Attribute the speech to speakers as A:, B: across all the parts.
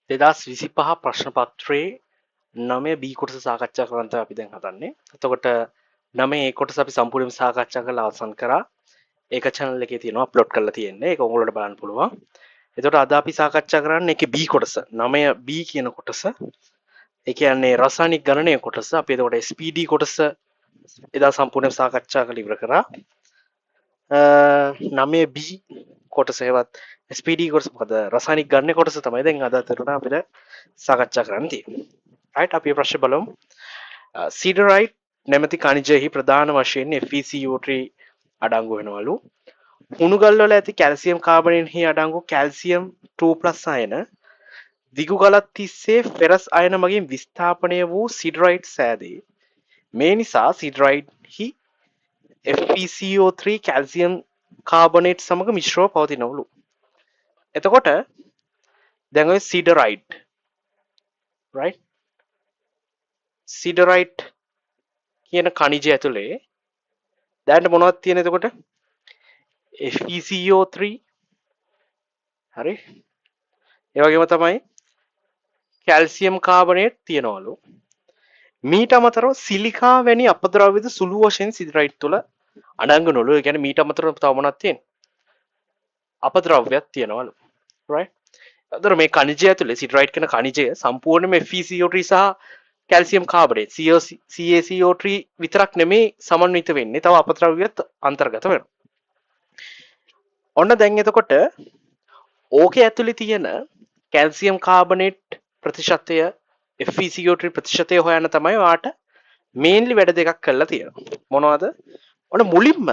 A: 2025 ප්‍රශ්න පත්‍රයේ 9 B කොටස සාකච්ඡා කරන්න තමයි අපි දැන් හදන්නේ. එතකොට 9 A කොටස අපි සම්පූර්ණයෙන්ම සාකච්ඡා කරලා අවසන් කරා. ඒක channel එකේ තියෙනවා අප්ලෝඩ් කරලා තියෙන්නේ. ඒක ඔයගොල්ලෝට බලන්න පුළුවන්. එතකොට අද අපි සාකච්ඡා කරන්නේ ඒකේ B කොටස. 9 B කියන කොටස. ඒ කියන්නේ රසායනික ගණනය කොටස. අපි එතකොට SPD කොටස එදා සම්පූර්ණයෙන් සාකච්ඡා කරලා ඉවර කරා. 9 B කොටස ඒවත් SPD කොටස මොකද රසායනික ගණනය කොටස තමයි දැන් අද අතරට අපිට සාකච්ඡා කරන්න තියෙන්නේ. right අපි ප්‍රශ්න බලමු. සිඩරයිට් නැමැති khනිජයෙහි ප්‍රධාන වශයෙන් FeCO3 අඩංගු වෙනවලු. හුණුගල් වල ඇති කැල්සියම් කාබනයෙහි අඩංගු කැල්සියම් 2+ අයන දිගු ගලක් තිස්සේ ෆෙරස් අයන මගින් විස්ථාපනය වූ සිඩරයිට් සෑදේ. මේ නිසා සිඩරයිට්හි FeCO3 කැල්සියම් කාබනේට් සමග මිශ්‍රව පවතිනවලු. එතකොට දැන් ඔය සිඩරයිට් right සිඩරයිට් කියන khනිජය ඇතුලේ දැන් මොනවද තියෙන එතකොට FeCO3 හරි ඒ වගේම තමයි කැල්සියම් කාබනේට් තියෙනවලු මීට අමතරව සිලිකා වැනි අපද්‍රව්‍යද සුළු වශයෙන් සිඩරයිට් තුල අඩංගුනවලු. ඒ කියන්නේ මීට අමතරව තව මොනවද තියෙන්නේ අපද්‍රව්‍යයක් තියෙනවලු right. අතර මේ khනිජය ඇතුලේ සිඩරයිට් කියන khනිජය සම්පූර්ණයෙන්ම FeCO3 සහ කැල්සියම් කාබනේට් CaCO3 විතරක් නෙමේ සමන්විත වෙන්නේ තව අපද්‍රව්‍යත් අන්තර්ගත වෙනවා. ඔන්න දැන් එතකොට ඕකේ ඇතුලේ තියෙන කැල්සියම් කාබනේට් ප්‍රතිශතය FeCO3 ප්‍රතිශතය හොයන්න තමයි ඔයාට මේන්ලි වැඩ දෙකක් කරලා තියෙනවා. මොනවද? ඔන්න මුලින්ම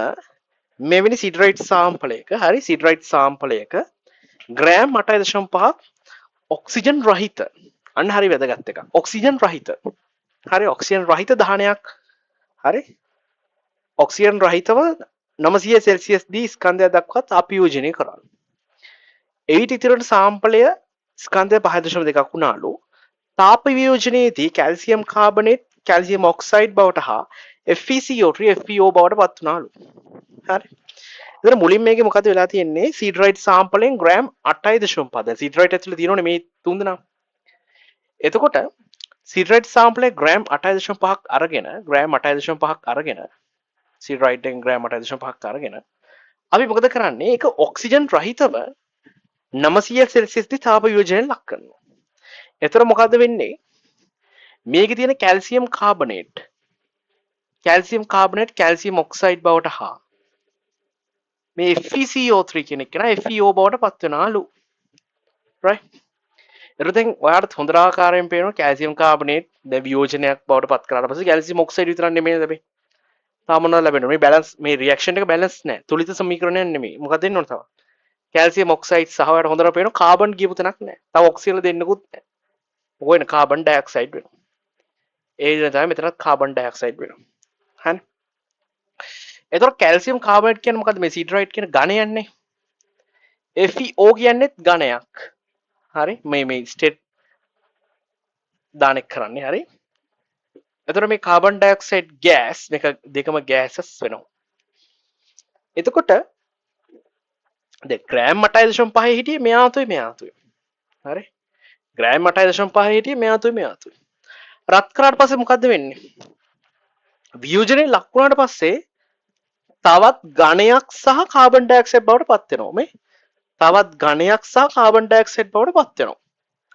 A: මෙවැනි සිඩරයිට් සාම්පලයක හරි සිඩරයිට් සාම්පලයක ග්‍රෑම් 8.5ක් ඔක්සිජන් රහිත අන්න හරි වැදගත් එකක්. ඔක්සිජන් රහිත. හරි ඔක්සිජන් රහිත දහනයක් හරි ඔක්සිජන් රහිතව 900 සෙල්සියස් දී ස්කන්ධය දක්වාත් අපයෝජනය කරනවා. එවිට ඉතිරි සාම්පලය ස්කන්ධය 5.2ක් වුණාලු. තාප වියෝජනයේදී කැල්සියම් කාබනේට් කැල්සියම් ඔක්සයිඩ් බවට හා FeCO3 FeO බවට පත් වුණාලු. හරි. එතන මුලින් මේකේ මොකද වෙලා තියෙන්නේ? සිඩරයිට් සාම්පලෙන් ග්‍රෑම් 8.5. දැන් සිඩරයිට් ඇතුලේ තියෙනවනේ මේ තුන් දෙනා. එතකොට සිඩරයිට් සාම්පලේ ග්‍රෑම් 8.5ක් අරගෙන ග්‍රෑම් 8.5ක් අරගෙන සිඩරයිට්ෙන් ග්‍රෑම් 8.5ක් අරගෙන අපි මොකද කරන්නේ? ඒක ඔක්සිජන් රහිතව 900 සෙල්සියස් දී තාප වියෝජනයෙන් ලක් කරනවා. එතකොට මොකද වෙන්නේ? මේකේ තියෙන කැල්සියම් කාබනේට් කැල්සියම් ඔක්සයිඩ් බවට හා මේ FeCO3 කියන එක නා FeO බවට පත් වෙනාලු. right. එතකොට ඔයාලට හොඳ ආකාරයෙන් පේනවා කැල්සියම් කාබනේට් දැන් වියෝජනයක් බවට පත් කරාට පස්සේ කැල්සියම් ඔක්සයිඩ් විතරක් නෙමෙයි ලැබෙන්නේ. තාම මොනවද ලැබෙන්නේ? මේ බැලන්ස් මේ රියැක්ෂන් එක බැලන්ස් නැහැ. තුලිත සමීකරණයක් නෙමෙයි. මොකක්ද දෙන්න ඕන තව? කැල්සියම් ඔක්සයිඩ් සහ ඔයාලට හොඳට පේනවා කාබන් කියපු තැනක් නැහැ. තව ඔක්සිජන් දෙන්නකුත් නැහැ. මොකෝ වෙන කාබන් ඩයොක්සයිඩ් වෙනවා. ඒ විදිහට තමයි මෙතනත් කාබන් ඩයොක්සයිඩ් වෙනවා. හරි. එතකොට කැල්සියම් කාබනේට් කියන්නේ මොකද්ද? මේ සිඩරයිට් කියන ඝණයන්නේ. FeO කියන්නේත් ඝණයක්. හරි. මේ ස්ටේට් දානෙක් කරන්නේ. හරි. එතකොට මේ කාබන් ඩයොක්සයිඩ් ගෑස් මේක දෙකම ගෑසස් වෙනවා. එතකොට දැන් ග්‍රෑම් 8.5 හිටියේ මෙයාතුයි මෙයාතුයි. හරි. ග්‍රෑම් 8.5 හිටියේ මෙයාතුයි. රත් කරාට පස්සේ මොකද්ද වෙන්නේ? වියෝජනේ ලක් වුණාට පස්සේ තවත් ඝණයක් සහ කාබන් ඩයොක්සයිඩ් බවට පත් වෙනවා. මේ තවත් ඝණයක් සහ කාබන් ඩයොක්සයිඩ් බවට පත් වෙනවා.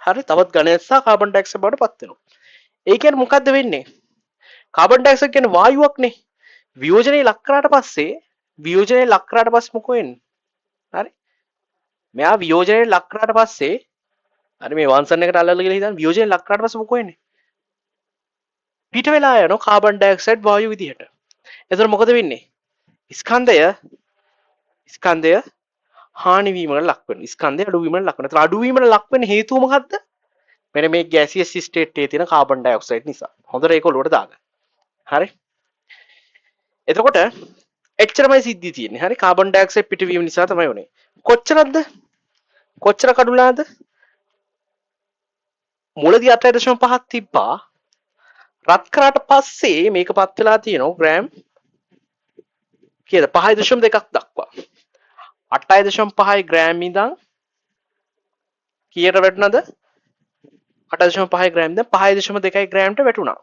A: හරි තවත් ඝණයක් සහ කාබන් ඩයොක්සයිඩ් බවට පත් වෙනවා. ඒ කියන්නේ මොකද්ද වෙන්නේ? කාබන් ඩයොක්සයිඩ් කියන්නේ වායුවක්නේ. වියෝජනේ ලක් කරාට පස්සේ මොකෝ වෙන්නේ? හරි. මෙයා වියෝජනේ ලක් කරාට පස්සේ හරි මේ වංශන් එකට අල්ලලා ගිහලා හිතන්න වියෝජනේ ලක් කරාට පස්සේ මොකෝ වෙන්නේ? පිට වෙලා යනවා කාබන් ඩයොක්සයිඩ් වායු විදිහට. එතකොට මොකද වෙන්නේ? ස්කන්ධය හානි වීමකට ලක් වෙනවා. ස්කන්ධය අඩු වීමකට ලක් වෙනවා. ඒතර අඩු වීමකට ලක් වෙන හේතුව මොකද්ද? මෙන්න මේ ගෑසියස් ස්ටේට් එකේ තියෙන කාබන් ඩයොක්සයිඩ් නිසා. හොඳට ඒක ඔලුවට දාගන්න. හරි. එතකොට එච්චරමයි සිද්ධිය තියෙන්නේ. හරි කාබන් ඩයොක්සයිඩ් පිටවීම නිසා තමයි උනේ. කොච්චරද? කොච්චර කඩුලාද? මුලදී 8.5ක් තිබ්බා. රත් කරාට පස්සේ මේකපත් වෙලා තියෙනවා ග්‍රෑම් කීයද 5.2ක් දක්වා 8.5 ග්‍රෑම් ඉඳන් කීයට වැටුණාද 8.5 ග්‍රෑම් දැන් 5.2 ග්‍රෑම්ට වැටුණා.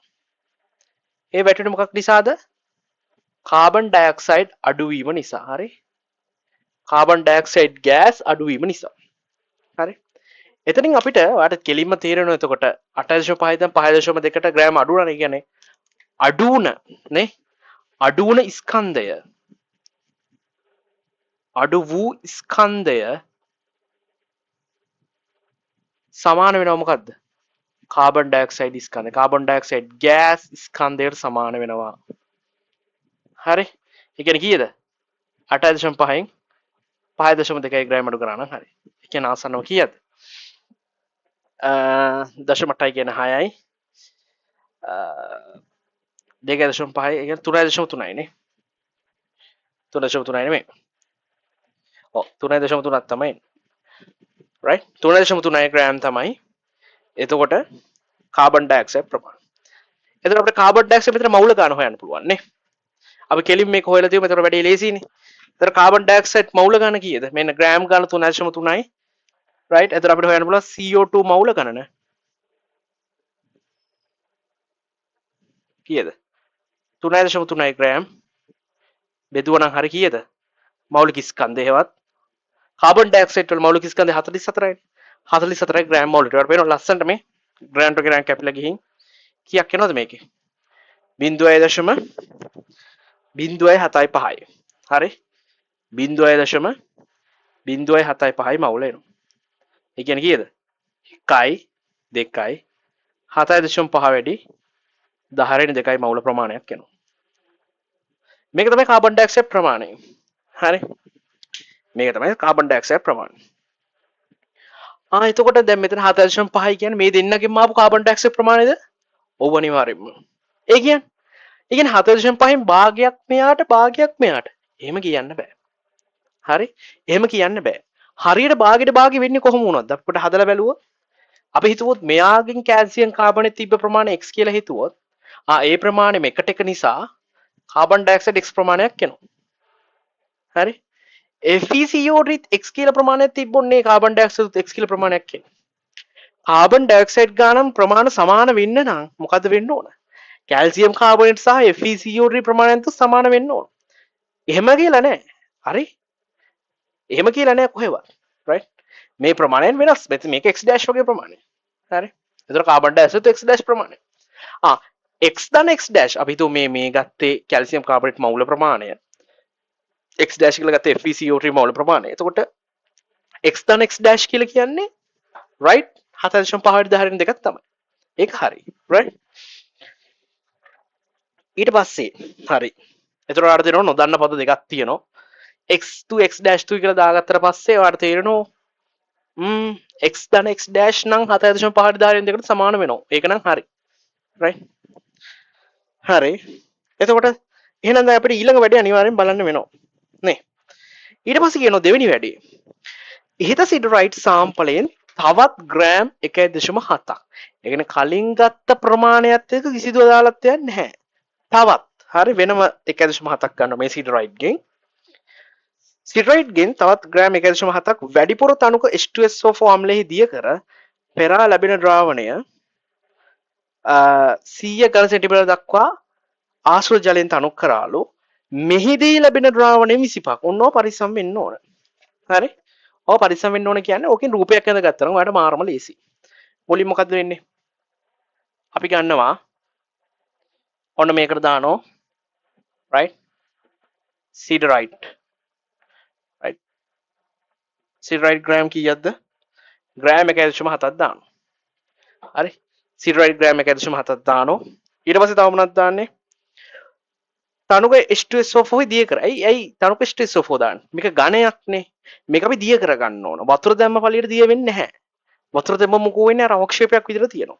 A: ඒ වැටුනේ මොකක් නිසාද? කාබන් ඩයොක්සයිඩ් අඩුවීම නිසා. හරි. කාබන් ඩයොක්සයිඩ් ගෑස් අඩුවීම නිසා. හරි. එතනින් අපිට ඔයාලට කෙලින්ම තේරෙනවා එතකොට 8.5 දැන් 5.2ට ග්‍රෑම් අඩු වුණා නේ කියන්නේ. අඩු වුණ නේ අඩු වුණ ස්කන්ධය අඩු වූ ස්කන්ධය සමාන වෙනවා මොකද්ද? කාබන් ඩයොක්සයිඩ් ස්කන්ධය. කාබන් ඩයොක්සයිඩ් ගෑස් ස්කන්ධයට සමාන වෙනවා. හරි. ඒ කියන්නේ කීයද? 8.5න් 5.2 ග්‍රෑම් අඩු කරා නම් හරි. ඒ කියන්නේ ආසන්නව කීයද? 0.8 කියන 6යි 2.5 ඒ කියන්නේ 3.3යි නේ. 3.3යි නෙමෙයි. ඔව් 3.3ක් තමයි. right 3.3 ග්‍රෑම් තමයි. එතකොට කාබන් ඩයොක්සයිඩ් ප්‍රමාණය. එතකොට අපිට කාබන් ඩයොක්සයිඩ් විතර මවුල ගන්න හොයන්න පුළුවන් නේ. අපි කෙලින් මේක හොයලා තියෙමු. එතකොට වැඩි ලේසියිනේ. එතකොට කාබන් ඩයොක්සයිඩ් මවුල ගන්න කීයද? මෙන්න ග්‍රෑම් ගන්න 3.3යි. right එතකොට අපිට හොයන්න පුළුවන් CO2 මවුල ගණන කීයද? 3.3 ග්‍රෑම් බෙදුවා නම් හරිය කීයද? මෞලික ස්කන්ධය හේවත් කාබන් ඩයොක්සයිඩ් වල මෞලික ස්කන්ධය 44යි. 44යි ග්‍රෑම් මෝලට. ඒකට පේනවා ලස්සනට මේ ග්‍රෑම් ටු ග්‍රෑම් කැපිලා ගිහින් කීයක් එනවද මේකේ? 0.075යි. හරි? 0.075යි මවුල එනවා. ඒ කියන්නේ කීයද? 1යි 2යි 7.5 වැඩි 10.2යි මවුල ප්‍රමාණයක් එනවා. මේක තමයි කාබන් ඩයොක්සයිඩ් ප්‍රමාණය. හරි? මේක තමයි කාබන් ඩයොක්සයිඩ් ප්‍රමාණය. එතකොට දැන් මෙතන 7.5 කියන්නේ මේ දෙන්නගෙන්ම ආපු කාබන් ඩයොක්සයිඩ් ප්‍රමාණයද? ඔව් අනිවාර්යෙන්ම. ඒ කියන්නේ 7.5න් භාගයක් මෙයාට භාගයක් මෙයාට. එහෙම කියන්න බෑ. හරි? එහෙම කියන්න බෑ. හරියට භාගෙට භාගෙ වෙන්නේ කොහොම වුණාද? අපිට හදලා බැලුවොත් අපි හිතුවොත් මෙයාගෙන් කැල්සියම් කාබනේ තිබ්බ ප්‍රමාණය x කියලා හිතුවොත් ඒ ප්‍රමාණය එකට එක නිසා කාබන් ඩයොක්සයිඩ් x ප්‍රමාණයක් එනවා. හරි? FeCO3 x කියලා ප්‍රමාණයක් තිබ්බොන්නේ කාබන් ඩයොක්සයිඩ් x කියලා ප්‍රමාණයක් එන්නේ. කාබන් ඩයොක්සයිඩ් ගානම් ප්‍රමාණ සමාන වෙන්න නම් මොකද වෙන්න ඕන? කැල්සියම් කාබනේට් සහ FeCO3 ප්‍රමාණයත් සමාන වෙන්න ඕන. එහෙම කියලා නෑ. හරි? එහෙම කියලා නෑ කොහෙවත්. right? මේ ප්‍රමාණයෙන් වෙනස්. මේක x dash වගේ ප්‍රමාණයක්. හරි? ඒතර කාබන් ඩයොක්සයිඩ් x dash ප්‍රමාණය. x ධන x dash අපි හිතුව මේ ගත්තේ කැල්සියම් කාබනේට් මවුල ප්‍රමාණය. x dash කියලා ගත්තේ FeCO3 මවුල ප්‍රමාණය. එතකොට x ධන x dash කියලා කියන්නේ right 7.5 තමයි. ඒක හරි. right? ඊට පස්සේ හරි. එතකොට ඔයාලට තේරෙනවා නොදන්න පද දෙකක් තියෙනවා. x2 x dash 2 කියලා දාගත්තට පස්සේ ඔයාලට තේරෙනවා x ධන x dash නම් 7.5 සමාන වෙනවා. ඒක නම් හරි. right? හරි. එතකොට එහෙනම් දැන් අපිට ඊළඟ වැඩේ අනිවාර්යෙන් බලන්න වෙනවා. නේ. ඊට පස්සේ කියනවා දෙවෙනි වැඩේ. ඉහත සිඩරයිට් සාම්පලයෙන් තවත් ග්‍රෑම් 1.7ක්. ඒ කියන්නේ කලින් ගත්ත ප්‍රමාණයත් එක්ක කිසිදු අදාළත්වයක් නැහැ. තවත් හරි වෙනම 1.7ක් ගන්නවා මේ සිඩරයිට් ගෙන්. සිඩරයිට් ගෙන් තවත් ග්‍රෑම් 1.7ක් වැඩිපුර තනුක H2SO4 අම්ලයෙහි දිය කර පෙරා ලැබෙන ද්‍රාවණය 100 ඝන සෙන්ටිමීටර දක්වා ආශ්‍රිත ජලයෙන් තනුක් කරාලු මෙහිදී ලැබෙන ද්‍රාවණය 25ක්. ඔන්නෝ පරිස්සම් වෙන්න ඕන. හරි? ඔව් පරිස්සම් වෙන්න ඕන කියන්නේ ඕකෙන් රූපයක් ඇඳගත්තා නම් ඔයාලට මාරම ලේසි. මුලින් මොකද්ද වෙන්නේ? අපි ගන්නවා ඔන්න මේකට දානවා right siderite right siderite gram කීයක්ද? ග්‍රෑම් 1.7ක් දානවා. හරි? siderite ග්‍රෑම් 1.7ක් දානවා. ඊට පස්සේ තව මොනවද දාන්නේ? තනුක H2SO4 දිය කර. ඇයි තනුක H2SO4 දාන්නේ? මේක ඝනයක්නේ. මේක අපි දිය කර ගන්න ඕන. වතුර දැම්ම පළියට දිය වෙන්නේ නැහැ. වතුර දැම්ම මොකෝ වෙන්නේ? අර අවක්ෂේපයක් විදිහට තියෙනවා.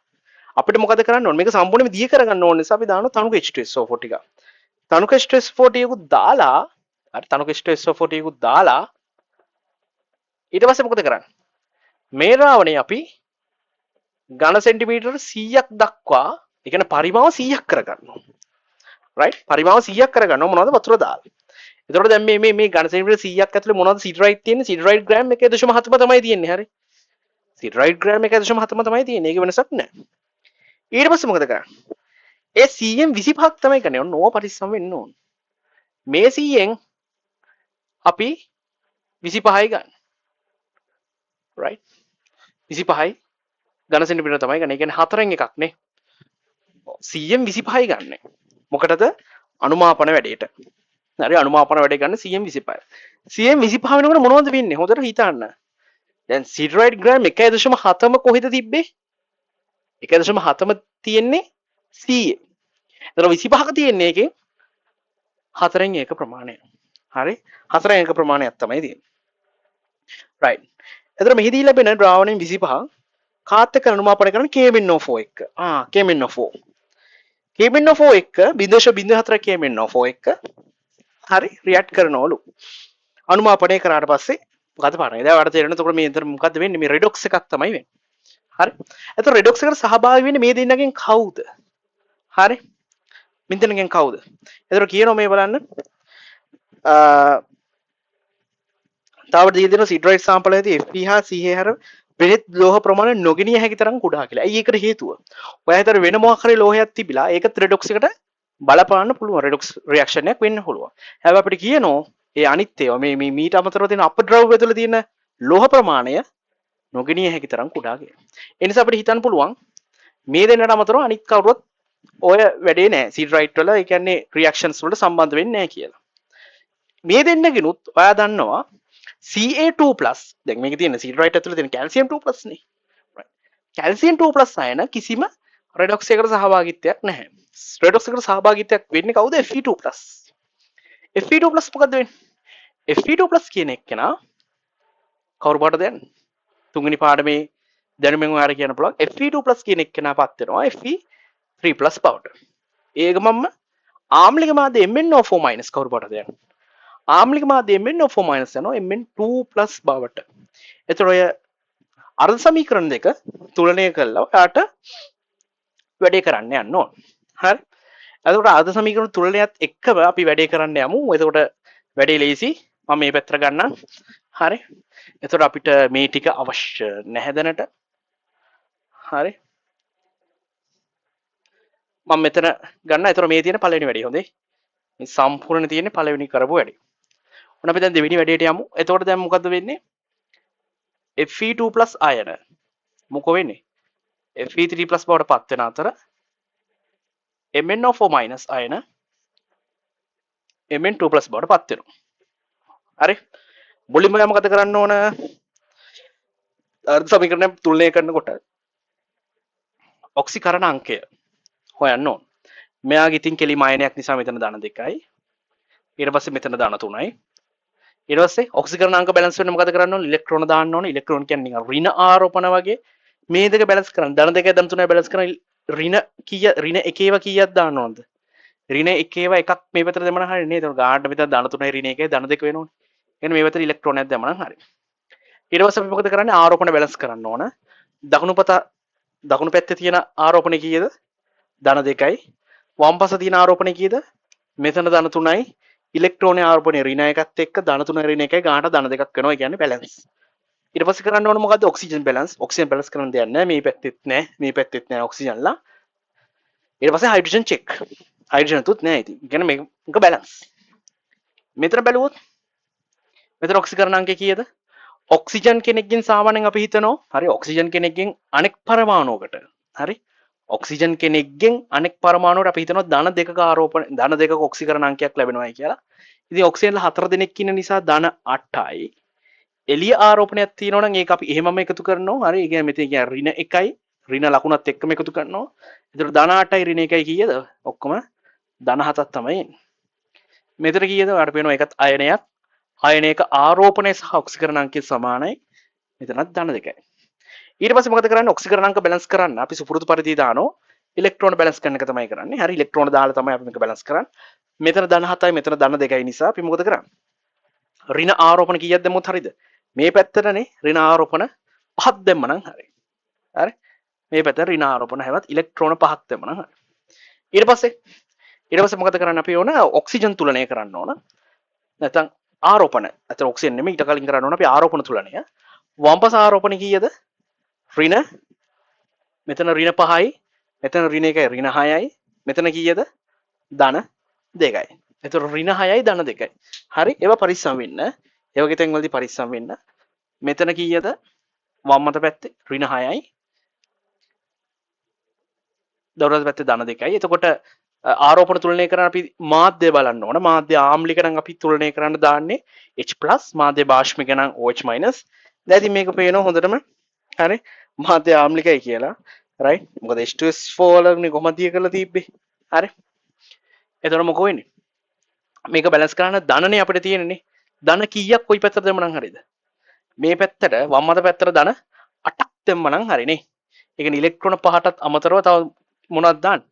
A: අපිට මොකද කරන්න ඕනේ? මේක සම්පූර්ණයෙන්ම දිය කර ගන්න ඕන නිසා අපි දානවා තනුක H2SO4 ටික. තනුක H2SO4 ටිකකුත් දාලා අර තනුක H2SO4 ටිකකුත් දාලා ඊට පස්සේ මොකද කරන්නේ? මේ ද්‍රාවණය අපි ඝන සෙන්ටිමීටර 100ක් දක්වා ඒ කියන්නේ පරිමාව 100ක් කරගන්නවා. right පරිමාව 100ක් කරගන්නවා මොනවද වතුර දාලා. එතකොට දැන් මේ ඝන සෙන්ටිමීටර 100ක් ඇතුලේ මොනවද සිඩරයිට් තියෙන්නේ? සිඩරයිට් ග්‍රෑම් 1.7 තමයි තියෙන්නේ. හරි? සිටරයිට් ග්‍රෑම් 1.7ම තමයි තියෙන්නේ. ඒක වෙනසක් නැහැ. ඊට පස්සේ මොකද කරන්නේ? ඒ 100න් 25ක් තමයි කරන්නේ. ඔන්න ඕව පරිස්සම් වෙන්න ඕන. මේ 100න් අපි 25යි ගන්න. right? 25යි ඝන සෙන්ටිමීටර තමයි ගන්න. ඒ කියන්නේ 4න් එකක් නේ. 100න් 25යි ගන්න. මොකටද? අනුමාපන වැඩේට. හරි අනුමාපන වැඩේ ගන්න 100න් 25යි. 100න් 25 වෙනකොට මොනවද වෙන්නේ? හොඳට හිතන්න. දැන් සිටරයිට් ග්‍රෑම් 1.7ම කොහෙද තිබ්බේ? 1.7ම තියෙන්නේ 100. එතන 25ක තියෙන්නේ එකෙන් 4න් එක ප්‍රමාණය. හරි 4න් එක ප්‍රමාණයක් තමයි තියෙන්නේ. right. එතන මෙහිදී ලැබෙන ද්‍රාවණයෙන් 25 කාත් එක්ක අනුමාපනය කරන KMnO4 එක්ක. KMnO4. KMnO4 එක්ක 0.04 KMnO4 එක්ක හරි රියැක්ට් කරනවලු. අනුමාපනය කරාට පස්සේ මොකද පාරනේ? දැන් ඔයාලට තේරෙනවා එතකොට මේ ඉතර මොකද්ද වෙන්නේ? මේ රෙඩොක්ස් එකක් තමයි වෙන්නේ. හරි. එතකොට රෙඩොක්ස් එකට සහභාගී වෙන්නේ මේ දෙන්නගෙන් කවුද? හරි. මින්දනගෙන් කවුද? එතකොට කියනවා මේ බලන්න. තව දී දෙන සිටරයිට් සාම්පල් එකේදී Fe හා Ca හැර වෙනත් ලෝහ ප්‍රමාණය නොගෙනිය හැකි තරම් කුඩා කියලා. ඇයි ඒකට හේතුව? ඔයා හිතර වෙන මොකක් හරි ලෝහයක් තිබිලා ඒක රෙඩොක්ස් එකට බලපාන්න පුළුවන්. රෙඩොක්ස් රියැක්ෂන් එකක් වෙන්න පුළුවන්. හැබැයි අපිට කියනවා ඒ අනිත් ඒවා මේ මීට අමතරව තියෙන අපද්‍රව්‍ය තුළ තියෙන ලෝහ ප්‍රමාණය නොගෙනිය හැකි තරම් කුඩා කියලා. ඒ නිසා අපිට හිතන්න පුළුවන් මේ දෙන්නට අමතරව අනිත් කවුරුත් ඔය වැඩේ නැහැ. සිටරයිට් වල ඒ කියන්නේ රියැක්ෂන්ස් වලට සම්බන්ධ වෙන්නේ නැහැ කියලා. මේ දෙන්නගෙනුත් ඔයා දන්නවා Ca2+ දැන් මේකේ තියෙන සිටරයිට් ඇතුලේ තියෙන කැල්සියම් 2+ නේ. right. කැල්සියම් 2+ අයන කිසිම රෙඩොක්ස් එකකට සහභාගීත්වයක් නැහැ. රෙඩොක්ස් එකට සහභාගීත්වයක් වෙන්නේ කවුද? Fe2+. Fe2+ මොකද්ද වෙන්නේ? Fe2+ කියන එක්කෙනා කවුරු පාටද යන්නේ? තුන්වෙනි පාඩමේ දැනුමෙන් ඔයාලා කියන්න පුළුවන් Fe2+ කියන එක්කෙනා පත් වෙනවා Fe3+ බවට. ඒකමම ආම්ලික මාධ්‍ය MnO4- කවුරු පාටද යන්නේ? ආම්ලික මාධ්‍ය MnO4- යනවා Mn2+ බවට. එතකොට ඔය අර්ධ සමීකරණ දෙක තුලනය කළා ඔයාට වැඩේ කරන්න යන්න ඕන. හරි. එතකොට අර්ධ සමීකරණ තුලනයත් එක්කම අපි වැඩේ කරන්න යමු. එතකොට වැඩේ ලේසි. මම මේ පැත්තට ගන්නම්. හරි. එතකොට අපිට මේ ටික අවශ්‍ය නැහැ දැනට. හරි. මම මෙතන ගන්න. එතකොට මේ තියෙන පළවෙනි වැඩේ හොඳේ. මේ සම්පූර්ණ තියෙන්නේ පළවෙනි කරපු වැඩේ. ඔන්න අපි දැන් දෙවෙනි වැඩේට යමු. එතකොට දැන් මොකද්ද වෙන්නේ? Fe2+ අයන මොකෝ වෙන්නේ? Fe3+ බවට පත් වෙන අතර MnO4- අයන Mn2+ බවට පත් වෙනවා. හරි. මුලින්ම මොකද කරන්න ඕන? අර්ධ සමීකරණය තුලනය කරනකොට ඔක්සිකරණ අංකය හොයන්න ඕන. මෙයාගේ ඉතින් කෙලිම අයනයක් නිසා මෙතන දාන 2යි. ඊට පස්සේ මෙතන දාන 3යි. ඊට පස්සේ ඔක්සිකරණ අංක බැලන්ස් වෙන්න මොකද කරන්න ඕන? ඉලෙක්ට්‍රෝන දාන්න ඕන. ඉලෙක්ට්‍රෝන කියන්නේ නිකන් ඍණ ආරෝපණ වගේ. මේ දෙක බැලන්ස් කරන්න. ධන 2යි ධන 3යි බැලන්ස් කරන ඍණ කීය ඍණ 1 කීයක් දාන්න ඕනද? ඍණ 1 එකක් මේ පැත්තට දෙමන හරිය නේද? ඒක ගාඩ මෙතන ධන 3යි ඍණ 1යි ධන 2 වෙනවනේ. එහෙනම් මේ පැත්තට ඉලෙක්ට්‍රෝනයක් දැම්මම හරි. ඊට පස්සේ අපි මොකද කරන්නේ? ආරෝපණ බැලන්ස් කරන්න ඕන. දකුණු පැත්තේ තියෙන ආරෝපණය කීයද? ධන 2යි. වම් පස තියෙන ආරෝපණය කීයද? මෙතන ධන 3යි. ඉලෙක්ට්‍රෝන ආරෝපණය ඍණ 1ත් එක්ක ධන 3 ඍණ 1යි ගානට ධන 2ක් වෙනවා. ඒ කියන්නේ බැලන්ස්. ඊට පස්සේ කරන්න ඕන මොකද්ද? Oxygen balance. ඔක්සිජන් බැලන්ස් කරන්න දෙයක් නැහැ. මේ පැත්තෙත් නැහැ. මේ පැත්තෙත් නැහැ ඔක්සිජන්ලා. ඊට පස්සේ හයිඩ්‍රජන් චෙක්. හයිඩ්‍රජන් තුත් නැහැ ඉතින්. ඒ කියන්නේ මේක බැලන්ස්. මෙතන බැලුවොත් මෙතන ඔක්සිකරණ අංකය කීයද? ඔක්සිජන් කෙනෙක්ගෙන් සාමාන්‍යයෙන් අපි හිතනවා හරි ඔක්සිජන් කෙනෙක්ගෙන් අනෙක් පරමාණුවකට හරි ඔක්සිජන් කෙනෙක්ගෙන් අනෙක් පරමාණුවට අපි හිතනවා ධන 2ක ආරෝපණ ධන 2ක ඔක්සිකරණ අංකයක් ලැබෙනවායි කියලා. ඉතින් ඔක්සිජන්ලා 4 දෙනෙක් ඉන්න නිසා ධන 8යි. එළිය ආරෝපණයක් තියෙනවා නම් ඒක අපි එහෙමම එකතු කරනවා. හරි. ඒ කියන්නේ මෙතන කියන්නේ ඍණ 1යි ඍණ ලකුණත් එක්කම එකතු කරනවා. ඒතර ධන 8යි ඍණ 1යි කීයද? ඔක්කොම ධන 7ක් තමයි එන්නේ. මෙතන කීයද? ඔයාලට පේනවා ඒකත් අයනයක්. අයනයක ආරෝපණය සහ ඔක්සිකරණ අංකය සමානයි. මෙතනත් ධන 2යි. ඊට පස්සේ මොකද කරන්නේ? ඔක්සිකරණ අංක බැලන්ස් කරන්න අපි සුපුරුදු පරිදි දානවා. ඉලෙක්ට්‍රෝන බැලන්ස් කරන එක තමයි කරන්නේ. හරි ඉලෙක්ට්‍රෝන දාලා තමයි අපි මේක බැලන්ස් කරන්නේ. මෙතන ධන 7යි මෙතන ධන 2යි නිසා අපි මොකද කරන්නේ? ඍණ ආරෝපණ කීයක් දැම්මොත් හරිද? මේ පැත්තටනේ ඍණ ආරෝපණ 5ක් දැම්මනම් හරි. හරි. මේ පැත්තට ඍණ ආරෝපණ හැවත් ඉලෙක්ට්‍රෝන 5ක් දැම්මනම් හරි. ඊට පස්සේ මොකද කරන්න අපි ඕන ඔක්සිජන් තුලනය කරන්න ඕන. නැත්නම් ආරෝපණ. නැත්නම් ඔක්සිජන් නෙමෙයි ඊට කලින් කරන්න ඕන අපි ආරෝපණ තුලනය. වම්පස ආරෝපණ කීයද? ඍණ මෙතන ඍණ 5යි මෙතන ඍණ 1යි ඍණ 6යි මෙතන කීයද ධන 2යි. එතකොට ඍණ 6යි ධන 2යි. හරි ඒවා පරිස්සම් වෙන්න. ඒ වගේ තැන් වලදී පරිස්සම් වෙන්න. මෙතන කීයද වම් අත පැත්තේ ඍණ 6යි දකුණු අත පැත්තේ ධන 2යි. එතකොට ආරෝපණ තුලනය කරන අපි මාධ්‍ය බලන්න ඕන. මාධ්‍ය ආම්ලික නම් අපි තුලනය කරන්න දාන්නේ H+ මාධ්‍ය බාෂ්මික නම් OH-. දැන් ඉතින් මේක පේනවා හොඳටම හරි මාධ්‍ය ආම්ලිකයි කියලා. රයිට් මොකද H2S4 වලනේ කොහොමද දිය කරලා තිබ්බේ. හරි එතකොට මොකෝ වෙන්නේ මේක බැලන්ස් කරන්න ධනනේ අපිට තියෙන්නේ. ධන කීයක් කොයි පැත්තට දැම්මනම් හරියද? මේ පැත්තට වම් අත පැත්තට ධන 8ක් දැම්මනම් හරිනේ. ඒ කියන්නේ ඉලෙක්ට්‍රෝන 5ටත් අමතරව තව මොනවද දාන්න?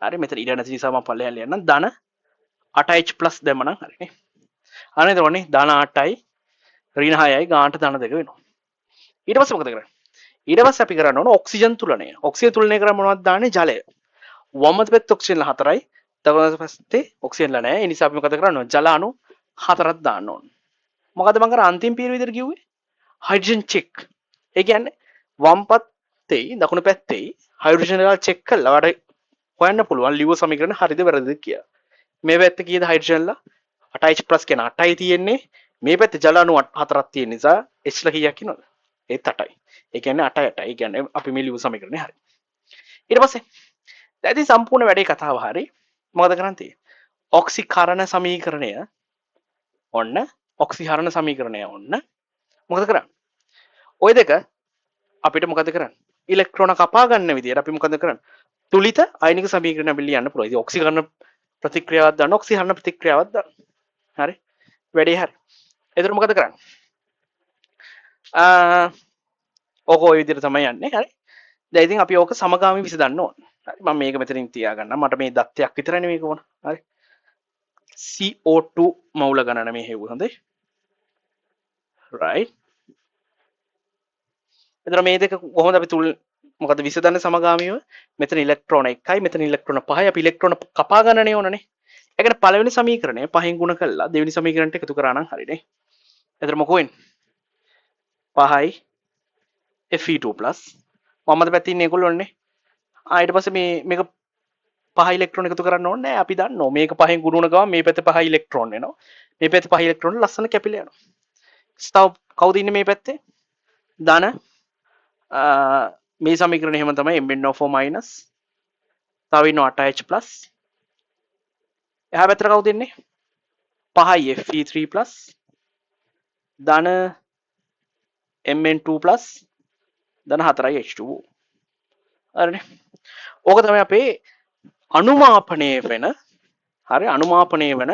A: හරි මෙතන ඉඩ නැති නිසා මම පල්ලෙහාට යන්නම්. ධන 8H+ දැම්මනම් හරිනේ. අනේ එතකොටනේ ධන 8යි ඍණ 6යි ගානට ධන 2 වෙනවා. ඊට පස්සේ මොකද කරන්නේ? ඊට පස්සේ අපි කරන්න ඕන ඔක්සිජන් තුලනය. ඔක්සිජන් තුලනය කරා මොනවද දාන්නේ? ජලය. වම් අත පැත්තේ ඔක්සිජන්ලා 4යි දකුණු අත පැත්තේ ඔක්සිජන්ලා නැහැ. ඒ නිසා අපි මොකද කරන්න ඕන? ජල අණු 4ක් දාන්න ඕන. මොකද මම අර අන්තිම පීර විදිහට කිව්වේ? Hydrogen check. ඒ කියන්නේ වම් පැත්තේ දකුණු පැත්තේ හයිඩ්‍රජන් වල චෙක් කළා වඩ හොයන්න පුළුවන් ලියුව සමීකරණ හරිද වැරදිද කියලා. මේ පැත්තේ කීයද හයිඩ්‍රජන්ලා 8H+ කියන 8යි තියෙන්නේ. මේ පැත්තේ ජල අණු 4ක් තියෙන නිසා H ලා කීයක් ඉන්නවද? ඒත් 8යි. ඒ කියන්නේ 8යි 8යි. ඒ කියන්නේ අපි මේ ලියුව සමීකරණේ හරි. ඊට පස්සේ දැන් ඉතින් සම්පූර්ණ වැඩේ කතාව හරි. මොකද කරන්න තියෙන්නේ? ඔක්සිකරණ සමීකරණය ඔන්න ඔක්සිහරණ සමීකරණය ඔන්න මොකද කරන්නේ? ওই දෙක අපිට මොකද කරන්නේ? ඉලෙක්ට්‍රෝන කපා ගන්න විදියට අපි මොකද කරන්නේ? තුලිත අයනික සමීකරණ අපි ලියන්න පුළුවන්. ඉතින් ඔක්සිකරණ ප්‍රතික්‍රියාවක් දාන්න ඔක්සිහරණ ප්‍රතික්‍රියාවක් දාන්න. හරි. වැඩේ හරි. එතකොට මොකද කරන්නේ? ඕක ওই විදිහට තමයි යන්නේ. හරි. දැන් ඉතින් අපි ඕක සමගාමී විසඳන්න ඕන. හරි. මම මේක මෙතනින් තියාගන්නම්. මට මේ දත්තයක් විතරනේ මේක ඕන. හරි. CO2 මවුල ගණන මේ හෙව්ව හොඳයි. right. එතන මේ දෙක කොහොමද අපි තුල් මොකද විසඳන්නේ සමගාමීව? මෙතන ඉලෙක්ට්‍රෝන 1යි මෙතන ඉලෙක්ට්‍රෝන 5යි අපි ඉලෙක්ට්‍රෝන කපා ගන්නනේ ඕනනේ. ඒ කියන්නේ පළවෙනි සමීකරණය 5න් ගුණ කළා දෙවෙනි සමීකරණයට එකතු කරා නම් හරිනේ. එතන මොකෝ වෙන්නේ? 5යි Fe2+ මම අද පැත්තේ ඉන්නේ ඒගොල්ලෝනේ. ඊට පස්සේ මේක 5 ඉලෙක්ට්‍රෝන එකතු කරන්න ඕනේ නැහැ. අපි දන්නවා මේක 5න් ගුණ වුණ ගමන් මේ පැත්තේ 5 ඉලෙක්ට්‍රෝන එනවා. මේ පැත්තේ 5 ඉලෙක්ට්‍රෝන ලස්සන කැපිලා යනවා. තව කවුද ඉන්නේ මේ පැත්තේ? ධන මේ සමීකරණය එහෙම තමයි MnO4- තව ඉන්නවා 8H+ එහා පැත්තට කවුද ඉන්නේ 5යි Fe3+ ධන Mn2+ ධන 4යි H2O හරිනේ ඕක තමයි අපේ අනුමාපනය වෙන හරි අනුමාපනය වෙන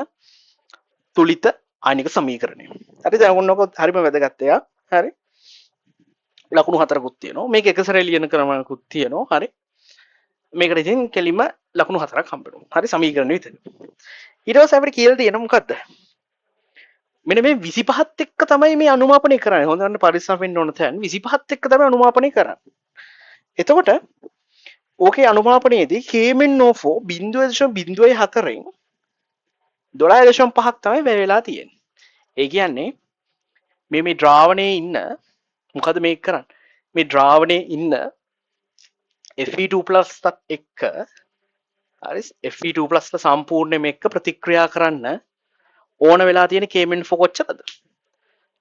A: තුලිත ආයනික සමීකරණය හරි දැන් ඔන්නකො හරිම වැදගත් එකක් හරි ලකුණු 4කුත් තියෙනවා මේක එක සැරේ ලියන ක්‍රමයකුත් තියෙනවා හරි මේකට ඉතින් කෙලිම ලකුණු 4ක් හම්බ වෙනවා හරි සමීකරණ විතර ඊට පස්සේ අපිට කියලා තියෙන මොකද්ද මෙන්න මේ 25ත් එක්ක තමයි මේ අනුමාපනය කරන්නේ හොඳට පරිස්සම් වෙන්න ඕන තැන් 25ත් එක්ක තමයි අනුමාපනය කරන්නේ එතකොට ඕකේ අනුමාපනයේදී KMnO4 0.04න් 12.5ක් තමයි වැය වෙලා තියෙන්නේ ඒ කියන්නේ මේ ද්‍රාවණයේ ඉන්න මොකද මේක කරන්නේ මේ ද්‍රාවණයේ ඉන්න Fe2+ එක්ක හරි Fe2+ සම්පූර්ණයෙන්ම එක්ක ප්‍රතික්‍රියා කරන්න ඕන වෙලා තියෙන KMnO4 කොච්චරද?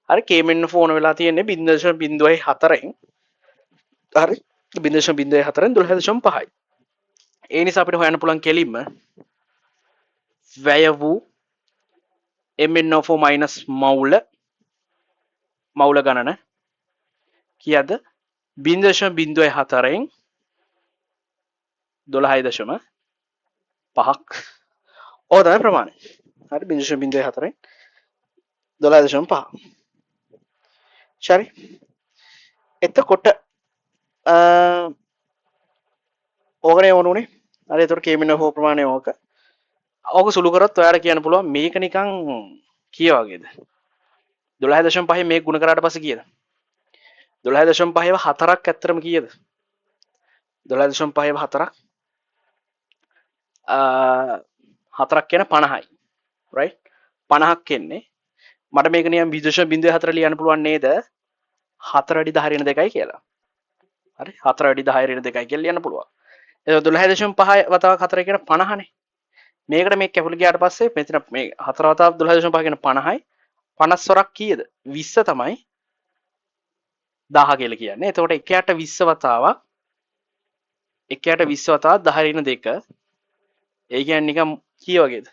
A: හරි KMnO4 ඕන වෙලා තියෙන්නේ 0.04න් හරි 0.04න් 12.5යි. ඒ නිසා අපිට හොයන්න පුළුවන් කෙලින්ම වැය වූ MnO4- මවුල ගණන කීයද? 0.04න් 12.5ක්. ඕක තමයි ප්‍රමාණය. හරි 0.04න් 12.5. හරි. එතකොට ඕකනේ ඕනුනේ. හරි එතකොට KMnO4 ප්‍රමාණය ඕක. ඕක සුළු කරොත් ඔයාලට කියන්න පුළුවන් මේක නිකන් කීය වගේද? 12.5 මේක ගුණ කරාට පස්සේ කීයද? 12.5ව 4ක් ඇත්තරම කීයද? 12.5ව 4ක් 4ක් කියන 50යි. right? 50ක් එන්නේ. මට මේක නිකන් 0.04 ලියන්න පුළුවන් නේද? 4 අඩි 10 2යි කියලා. හරි 4 වැඩි 10 ඍණ 2යි කියලා ලියන්න පුළුවන්. එතකොට 12.5 වතාවක් 4 කියන 50නේ. මේකට මේ කැපුල ගියාට පස්සේ මෙතන මේ 4 වතාවක් 12.5 කියන 50යි. 50 වරක් කීයද? 20 තමයි 1000 කියලා කියන්නේ. එතකොට 1ට 20 වතාවක් 1ට 20 වතාවක් 10 ඍණ 2. ඒ කියන්නේ නිකන් කී වගේද?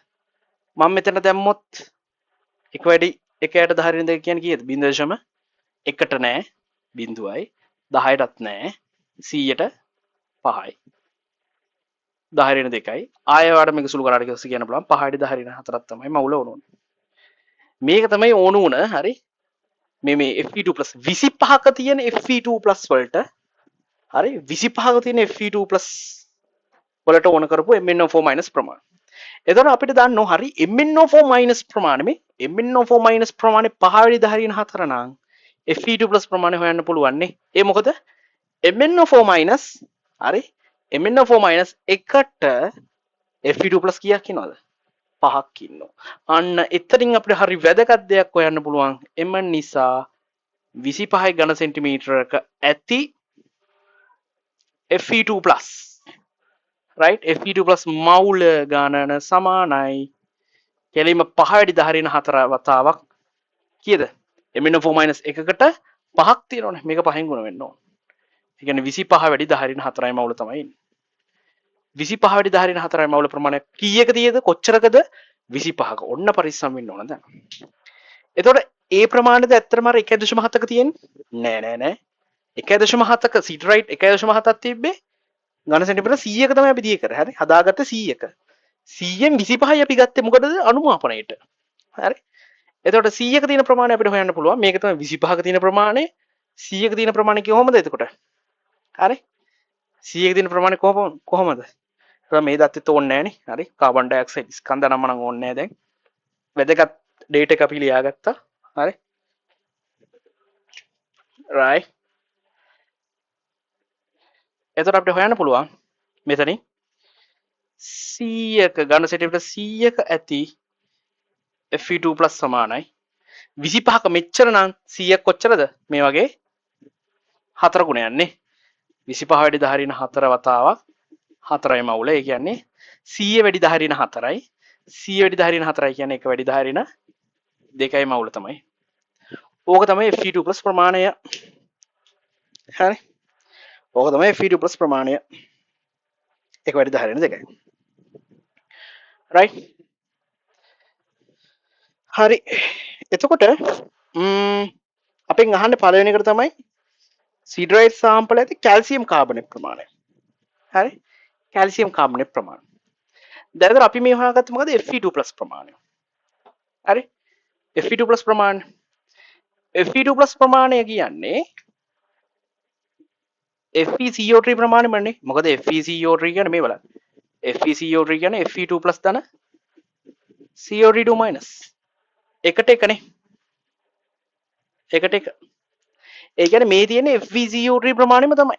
A: මම මෙතන දැම්මොත් 1 වැඩි 1ට 10 ඍණ 2 කියන්නේ කීයද? 0.1ට නෑ 0යි 10ටත් නෑ 100ට 5යි 10 ඍණ 2යි ආයෙ වාට මේක සුළු කරාට කියන්න පුළුවන් 5ට 10 ඍණ 4ක් තමයි මවුල ඕන මේක තමයි ඕන උන හරි මේ fe2 25ක තියෙන fe2 වලට හරි 25ක තියෙන fe2 වලට ඕන කරපු MnO4- ප්‍රමාණය. එතකොට අපිට දාන්නෝ හරි MnO4- ප්‍රමාණය මේ MnO4- ප්‍රමාණය 5 වැඩි 10 ඍණ 4 නම් fe2 ප්‍රමාණය හොයන්න පුළුවන් නේ. ඒ මොකද MnO4- හරි MnO4- එකට fe2 කීයක් ඉන්නවද? 5ක් ඉන්නවා. අන්න එතනින් අපිට හරි වැදගත් දෙයක් හොයන්න පුළුවන්. එම නිසා 25 ඝන සෙන්ටිමීටරක ඇති fe2+ right fe2+ මවුල ගණන සමානයි කෙලින්ම 5 වැඩි 10 ඍණ 4 වතාවක් කීයද? MnO4- එකකට 5ක් තියෙනවනේ. මේක 5න් ගුණ වෙන්න ඕන. ඒ කියන්නේ 25 වැඩි 10 ඍණ 4යි මවුල තමයි ඉන්නේ. 25 වැඩි 10 ඍණ 4යි මවුල ප්‍රමාණය කීයක තියෙද? කොච්චරකද? 25ක. ඔන්න පරිස්සම් වෙන්න ඕන දැන්. එතකොට ඒ ප්‍රමාණයද ඇත්තටම අර 1.7ක තියෙන්නේ? නෑ. 1.7ක සීට් රයිට් 1.7ක් තිබ්බේ ඝන සෙන්ටිමීටර 100ක තමයි අපි දිය කරේ. හරි? හදාගත්ත 100ක. 100න් 25යි අපි ගත්තේ මොකටද? අනුමාපනයට. හරි? එතකොට 100ක තියෙන ප්‍රමාණය අපිට හොයන්න පුළුවන්. මේක තමයි 25ක තියෙන ප්‍රමාණය. 100ක තියෙන ප්‍රමාණය කොහොමද එතකොට? හරි? 100ක තියෙන ප්‍රමාණය කොහොමද? මේ දත්තෙත් ඕනේ නෑනේ. හරි? කාබන් ඩයොක්සයිඩ් ස්කන්ධ නම නම් ඕනේ නෑ දැන්. වැදගත් ඩේටා එක අපි ලියාගත්තා. හරි? right. එතකොට අපිට හොයන්න පුළුවන් මෙතනින් 100ක ඝන සෙන්ටිමීටර 100ක ඇති fe2+ සමානයි 25ක මෙච්චර නම් 100ක් කොච්චරද? මේ වගේ 4 ගුණයක් නේ. 25 වැඩි 10 ඍණ 4 වතාවක් 4යි මවුල. ඒ කියන්නේ 100 වැඩි 10 ඍණ 4යි 100 වැඩි 10 ඍණ 4යි කියන්නේ 1 වැඩි 10 ඍණ 2යි මවුල තමයි. ඕක තමයි fe2+ ප්‍රමාණය. හරි? ඕක තමයි fe2+ ප්‍රමාණය. 1 වැඩි 10 ඍණ 2යි. right? හරි. එතකොට අපෙන් අහන්නේ පළවෙනි එකට තමයි සිඩරයිට් සාම්පල් ඇති කැල්සියම් කාබනේට් ප්‍රමාණය. හරි? කැල්සියම් කාබනේට් ප්‍රමාණය. දැන් අපි මේ හොයාගත්තේ මොකද? Fe2+ ප්‍රමාණය. හරි? Fe2+ ප්‍රමාණය. Fe2+ ප්‍රමාණය කියන්නේ FeCO3 ප්‍රමාණයමනේ. මොකද FeCO3 කියන්නේ මේ බලන්න. FeCO3 කියන්නේ Fe2+ ධන CO2-. එකට එකනේ. එකට එක. ඒ කියන්නේ මේ තියෙන FeCO3 ප්‍රමාණයම තමයි.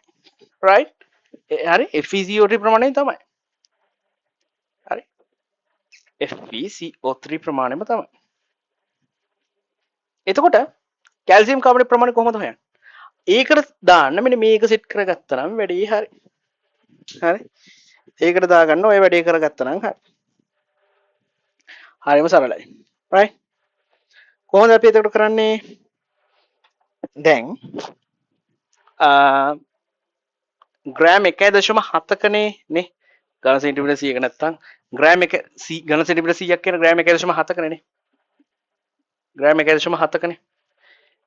A: right? හරි? FeCO3 ප්‍රමාණය තමයි. හරි? FeCO3 ප්‍රමාණයම තමයි. එතකොට කැල්සියම් කාබනේට් ප්‍රමාණය කොහොමද හොයන්නේ? ඒකට දාන්න මෙන්න මේක සෙට් කරගත්තා නම් වැඩේ හරි. හරි? ඒකට දාගන්න ඔය වැඩේ කරගත්තා නම් හරි. හරිම සරලයි. right? කොහොමද අපි එතකොට කරන්නේ? දැන් ග්‍රෑම් 1.7කනේ නේ ඝන සෙන්ටිමීටර 100ක නැත්තම් ග්‍රෑම් 1 ඝන සෙන්ටිමීටර 100ක් කියන ග්‍රෑම් 1.7කනේ නේ ග්‍රෑම් 1.7කනේ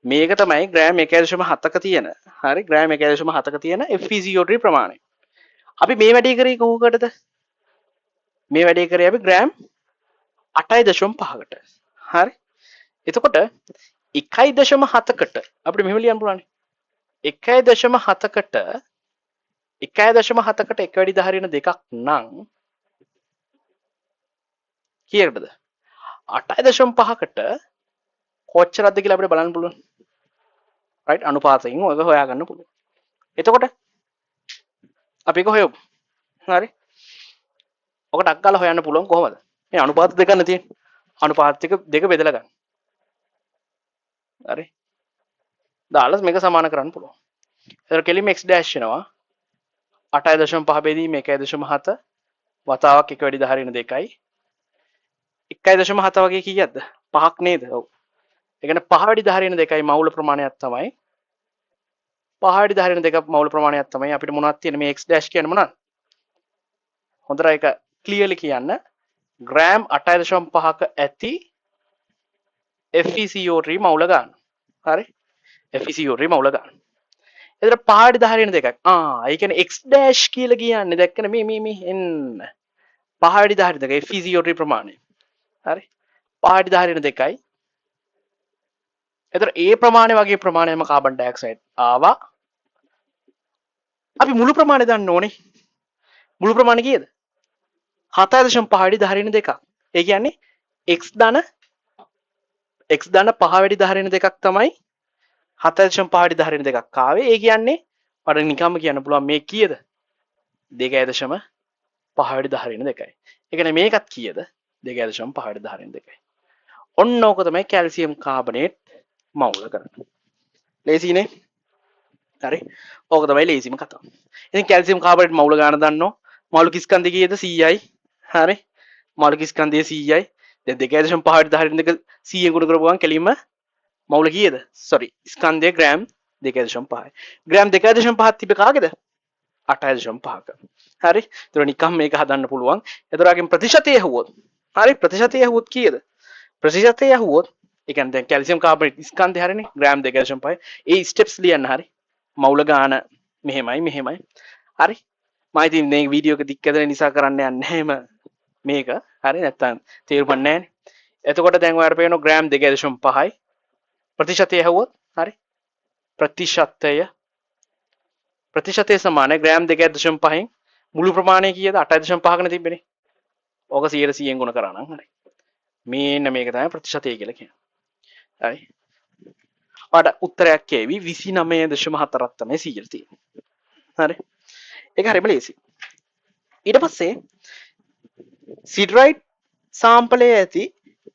A: මේක තමයි ග්‍රෑම් 1.7ක තියෙන හරි ග්‍රෑම් 1.7ක තියෙන FeCO3 ප්‍රමාණය අපි මේ වැඩේ කරේ කොහොකටද මේ වැඩේ කරේ අපි ග්‍රෑම් 8.5කට හරි එතකොට 1.7කට අපිට මෙහෙම ලියන්න පුළුවන් 1.7කට 1.7කට 1 වැඩි 10 ඍණ 2ක් නම් කීයකටද 8.5කට කොච්චරද කියලා අපිට බලන්න පුළුවන් right අනුපාතයෙන් ඔයක හොයාගන්න පුළුවන් එතකොට අපි ඒක හොයමු හරි ඔක ටක් ගාලා හොයන්න පුළුවන් කොහමද මේ අනුපාත දෙක ගන්න තියෙන්නේ අනුපාත දෙක බෙදලා ගන්න හරි දාලා මේක සමාන කරන්න පුළුවන් එතකොට කෙලින්ම x dash වෙනවා 8.5 බෙදීම 1.7 වතාවක් 1 වැඩි 10 ඍණ 2යි 1.7 වගේ කීයක්ද 5ක් නේද? ඔව්. ඒ කියන්නේ 5 වැඩි 10 ඍණ 2යි මවුල ප්‍රමාණයක් තමයි 5 වැඩි 10 ඍණ 2 මවුල ප්‍රමාණයක් තමයි අපිට මොනවද තියෙන්නේ මේ x dash කියන්නේ මොනවද? හොඳට ඒක ක්ලියර්ලි කියන්න ග්‍රෑම් 8.5ක ඇති FeCO3 මවුල ගන්න. හරි? FeCO3 මවුල ගන්න. එතකොට 5 වැඩි 10 ඍණ 2ක්. ඒ කියන්නේ x dash කියලා කියන්නේ දැක්කනේ මේ එන්න 5 වැඩි 10 ඍණ 2 FeCO3 ප්‍රමාණය. හරි? 5 වැඩි 10 ඍණ 2යි. එතකොට ඒ ප්‍රමාණය වගේ ප්‍රමාණයම කාබන් ඩයොක්සයිඩ් ආවා. අපි මුළු ප්‍රමාණය දන්න ඕනේ. මුළු ප්‍රමාණය කීයද? 7.5 වැඩි 10 ඍණ 2ක්. ඒ කියන්නේ x ධන 5 වැඩි 10 ඍණ 2ක් තමයි 7.5 වැඩි 10 ඍණ 2ක් ආවේ. ඒ කියන්නේ මට නිකම්ම කියන්න පුළුවන් මේ කීයද? 2.5 වැඩි 10 ඍණ 2යි. ඒ කියන්නේ මේකත් කීයද? 2.5 වැඩි 10 ඍණ 2යි. ඔන්න ඕක තමයි කැල්සියම් කාබනේට් මවුල කරන්නේ. ලේසිනේ? හරි. ඕක තමයි ලේසිම කතාව. ඉතින් කැල්සියම් කාබනේට් මවුල ගන්න දන්නෝ. මවුලික ස්කන්ධය කීයද? 100යි. හරි. මවුලික ස්කන්ධය 100යි. දැන් 2.5 වැඩි 10 ඍණ 2 100 ගුණ කරපුවාම කෙලින්ම මවුල කීයද? සෝරි. ස්කන්ධය ග්‍රෑම් 2.5යි. ග්‍රෑම් 2.5ක් තිබ්බේ කාගේද? 8.5ක. හරි. ඒතර නිකම් මේක හදන්න පුළුවන්. ඒතරගෙන් ප්‍රතිශතය ඇහුවොත්. හරි ප්‍රතිශතය ඇහුවොත් කීයද? ප්‍රතිශතය ඇහුවොත් ඒ කියන්නේ දැන් කැල්සියම් කාබනේට් ස්කන්ධය හරිනේ ග්‍රෑම් 2.5. ඒ ස්ටෙප්ස් ලියන්න හරි. මවුල ගාන මෙහෙමයි. හරි. මම ඉතින් මේ වීඩියෝ එක දික් කරන නිසා කරන්න යන්නේ නැහැ මේක. හරි නැත්තම් තේරුම් නැහැ නේ. එතකොට දැන් ඔයාලට පේනවා ග්‍රෑම් 2.5යි. ප්‍රතිශතය ඇහුවොත් හරි. ප්‍රතිශතය සමානයි ග්‍රෑම් 2.5න් මුළු ප්‍රමාණය කීයද 8.5කනේ තිබ්බනේ. ඕක 100න් ගුණ කරා නම් හරි. මේන්න මේක තමයි ප්‍රතිශතය කියලා කියන්නේ. හරි. ඔයාලට උත්තරයක් එවි 29.4ක් තමයි 100 තියෙන්නේ. හරි. ඒක හරිම ලේසි. ඊට පස්සේ සිඩරයිට් සාම්පලයේ ඇති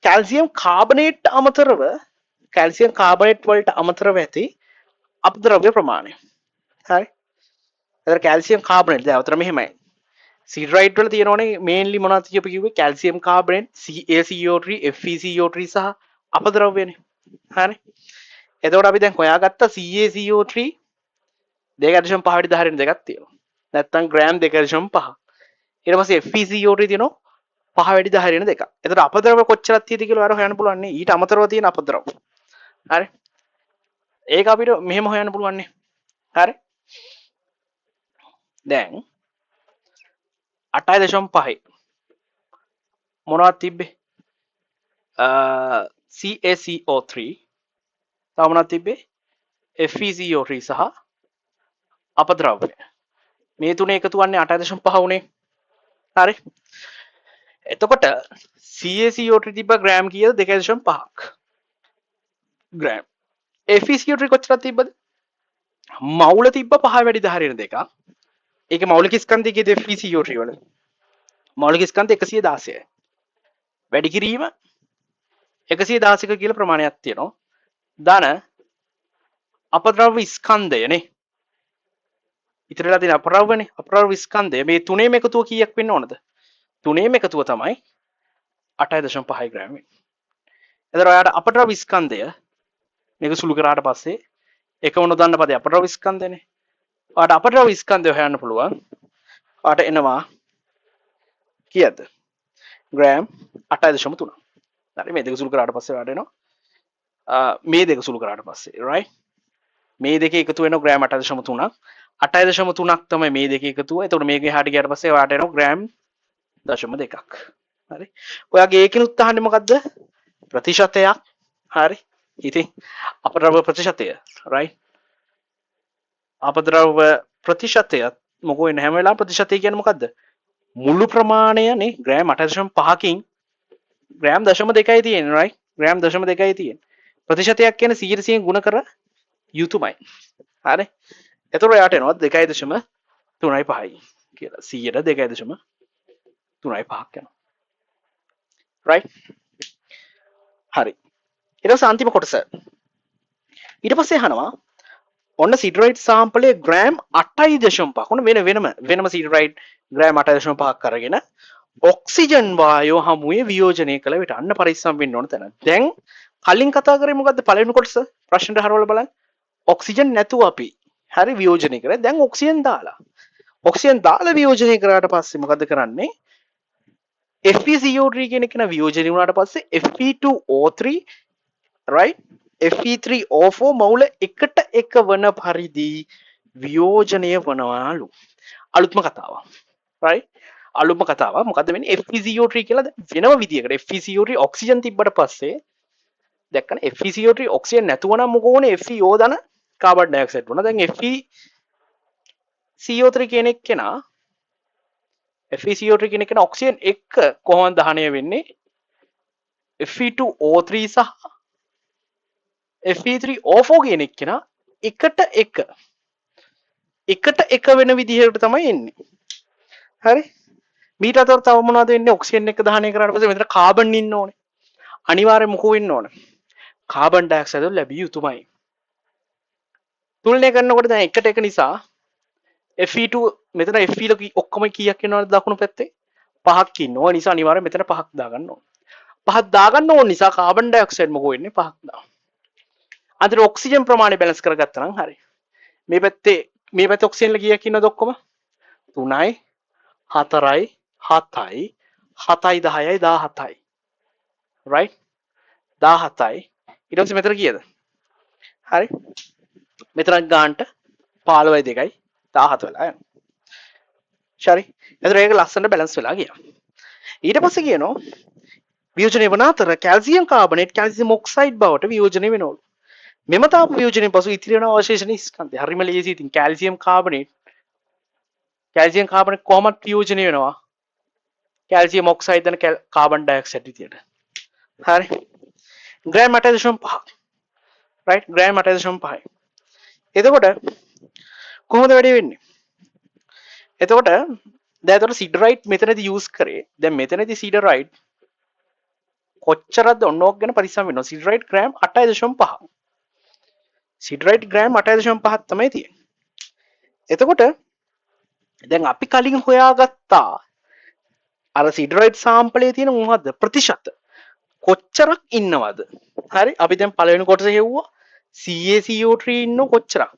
A: කැල්සියම් කාබනේට් අමතරව කැල්සියම් කාබනේට් වලට අමතරව ඇති අපද්‍රව්‍ය ප්‍රමාණය. හරි. එතන කැල්සියම් කාබනේට් දැන් අතර මෙහෙමයි. සිඩරයිට් වල තියෙනෝනේ මේන්ලි මොනවද කිව්වේ කැල්සියම් කාබනේට් CaCO3 FeCO3 සහ අපද්‍රව්‍යනේ. හරි. එතකොට අපි දැන් හොයාගත්ත CaCO3 2.5 වැඩි 10 න් දෙකක් තියෙනවා. නැත්තම් ග්‍රෑම් 2.5. ඊට පස්සේ FeCO3 තියෙනවා 5 වැඩි 10 න් දෙකක්. එතකොට අපද්‍රව්‍ය කොච්චරක් තියෙද කියලා ඔයාලා හොයන්න පුළුවන් නේ. ඊට අමතරව තියෙන අපද්‍රව්‍ය. හරි. ඒක අපිට මෙහෙම හොයන්න පුළුවන් නේ. හරි. දැන් 8.5 මොනවද තිබ්බේ? CaCO3 තව මොනවද තිබ්බේ? FeCO3 සහ අපද්‍රව්‍ය. මේ තුනේ එකතු වන්නේ 8.5 උනේ. හරි. එතකොට CaCO3 තිබ්බ ග්‍රෑම් කීයද? 2.5ක්. ග්‍රෑම්. FeCO3 කොච්චරක් තිබ්බද? මවුල තිබ්බ 5 වැඩි 10 න් දෙකක්. ඒකේ මෞලික ස්කන්ධය කීයද FeCO3 වල? මෞලික ස්කන්ධ 116යි. වැඩි කිරීම 116ක කියලා ප්‍රමාණයක් තියෙනවා. ධන අපද්‍රව්‍ය ස්කන්ධයනේ. ඉතිරිලා තියෙන අපද්‍රව්‍යනේ. අපද්‍රව්‍ය ස්කන්ධය මේ තුනේම එකතුව කීයක් වෙන්න ඕනද? තුනේම එකතුව තමයි 8.5 ග්‍රෑම් වෙන්නේ. එතකොට ඔයාලට අපද්‍රව්‍ය ස්කන්ධය මේක සුළු කරාට පස්සේ එකම නොදන්න පදේ අපද්‍රව්‍ය ස්කන්ධයනේ. ඔයාලට අපද්‍රව්‍ය ස්කන්ධය හොයන්න පුළුවන්. ඔයාලට එනවා කීයද? ග්‍රෑම් 8.3. හරි මේ දෙක සුළු කරාට පස්සේ ඔයාලට එනවා මේ දෙක සුළු කරාට පස්සේ right මේ දෙකේ එකතු වෙනවා ග්‍රෑම් 8.3ක් 8.3ක් තමයි මේ දෙකේ එකතුව. එතකොට මේක එහාට ගියාට පස්සේ ඔයාලට එනවා ග්‍රෑම් 0.2ක්. හරි. ඔයාගේ ඒකිනුත් අහන්නේ මොකද්ද? ප්‍රතිශතයක්. හරි. ඉතින් අපද්‍රව්‍ය ප්‍රතිශතය right අපද්‍රව්‍ය ප්‍රතිශතය මොකෝ වෙන හැම වෙලාවෙම ප්‍රතිශතය කියන්නේ මොකද්ද? මුළු ප්‍රමාණයනේ ග්‍රෑම් 8.5කින් ග්‍රෑම් 0.2යි තියෙන්නේ right ග්‍රෑම් 0.2යි තියෙන්නේ. ප්‍රතිශතයක් කියන්නේ 100න් ගුණ කර යුතුයමයි. හරි. එතකොට යාට එනවා 2.35යි කියලා. 100ට 2.35ක් යනවා. right හරි. ඊට පස්සේ අන්තිම කොටස. ඊට පස්සේ අහනවා ඔන්න සිඩරයිට් සාම්පලයේ ග්‍රෑම් 8.5 ඔන්න වෙනම සිඩරයිට් ග්‍රෑම් 8.5ක් අරගෙන ඔක්සිජන් වායෝ හමුවේ වියෝජනය කළ විට අන්න පරිස්සම් වෙන්න ඕන තැන. දැන් කලින් කතා කරේ මොකද්ද පළවෙනි කොටස? ප්‍රශ්නෙට හරවලා බලන්න. ඔක්සිජන් නැතුව අපි හරි වියෝජනය කරා. දැන් ඔක්සිජන් දාලා. ඔක්සිජන් දාලා වියෝජනය කරාට පස්සේ මොකද කරන්නේ? FeCO3 කියන එක වියෝජනය වුණාට පස්සේ Fe2O3 right Fe3O4 මවුල එකට එක වන පරිදි වියෝජනය වනවාලු. අලුත්ම කතාවක්. right අලුත්ම කතාවක්. මොකද්ද වෙන්නේ? FeCO3 කියලා වෙනම විදියකට FeCO3 ඔක්සිජන් තිබ්බට පස්සේ දැක්කන FeCO3 ඔක්සිජන් නැතුව නම් මොකෝ වුනේ FeO දන කාබන් ඩයොක්සයිඩ් වුණා. දැන් FeCO3 කියන එක කෙනා FeCO3 කියන එක ඔක්සිජන් එක්ක කොහොමද දහනය වෙන්නේ? Fe2O3 සහ Fe3O4 කියන එක කෙනා එකට එක වෙන විදිහකට තමයි එන්නේ. හරි? මීට අතර තව මොනවද වෙන්නේ? ඔක්සිජන් එක දහනය කරාට පස්සේ මෙතන කාබන් ඉන්න ඕනේ. අනිවාර්යෙන් මොකෝ වෙන්න ඕනේ? කාබන් ඩයොක්සයිඩ් ලැබිය යුතුමයි. තුලනය කරනකොට දැන් එකට එක නිසා Fe2 මෙතන Fe ඔක්කොම කීයක් වෙනවද දකුණු පැත්තේ? 5ක් ඉන්නවා. නිසා අනිවාර්යෙන් මෙතන 5ක් දාගන්න ඕන. 5ක් දාගන්න ඕන නිසා කාබන් ඩයොක්සයිඩ් මොකෝ වෙන්නේ? 5ක් දාන්න. අතර ඔක්සිජන් ප්‍රමාණය බැලන්ස් කරගත්තා නම් හරි. මේ පැත්තේ ඔක්සිජන්ල කීයක් ඉන්නවද ඔක්කොම? 3යි 4යි 7යි 7යි 10යි 17යි. right 17යි. ඊට පස්සේ මෙතන කීයද? හරි. මෙතන ගානට 15යි 2යි 17 වෙලා යනවා. හරි. එතකොට ඒක ලස්සනට බැලන්ස් වෙලා ගියා. ඊට පස්සේ කියනවා වියෝජනය වන අතර කැල්සියම් කාබනේට් කැල්සියම් ඔක්සයිඩ් බවට වියෝජනය වෙනවලු. මෙම තාප වියෝජනයෙන් පසු ඉතිරි වන අවශේෂණ ස්කන්ධය හරිම ලේසි. ඉතින් කැල්සියම් කාබනේට් කොහොමද වියෝජනය වෙනවා? කැල්සියම් ඔක්සයිඩ් දන කාබන් ඩයොක්සයිඩ් විදියට. හරි. ග්‍රෑම් 8.5. right gram 8.5. එතකොට කොහොමද වැඩේ වෙන්නේ? එතකොට දැන් එතකොට සිඩරයිට් මෙතනදී යූස් කරේ. දැන් මෙතනදී සිඩරයිට් කොච්චරද ඔන්නෝක් ගැන පරිස්සම් වෙනවා. සිඩරයිට් ග්‍රෑම් 8.5. සිඩරයිට් ග්‍රෑම් 8.5ක් තමයි තියෙන්නේ. එතකොට දැන් අපි කලින් හොයාගත්තා අර සිඩරයිට් සාම්පලයේ තියෙන මොකද්ද ප්‍රතිශත කොච්චරක් ඉන්නවද? හරි අපි දැන් පළවෙනි කොටස හෙව්වා CaCO3 ඉන්න කොච්චරක්?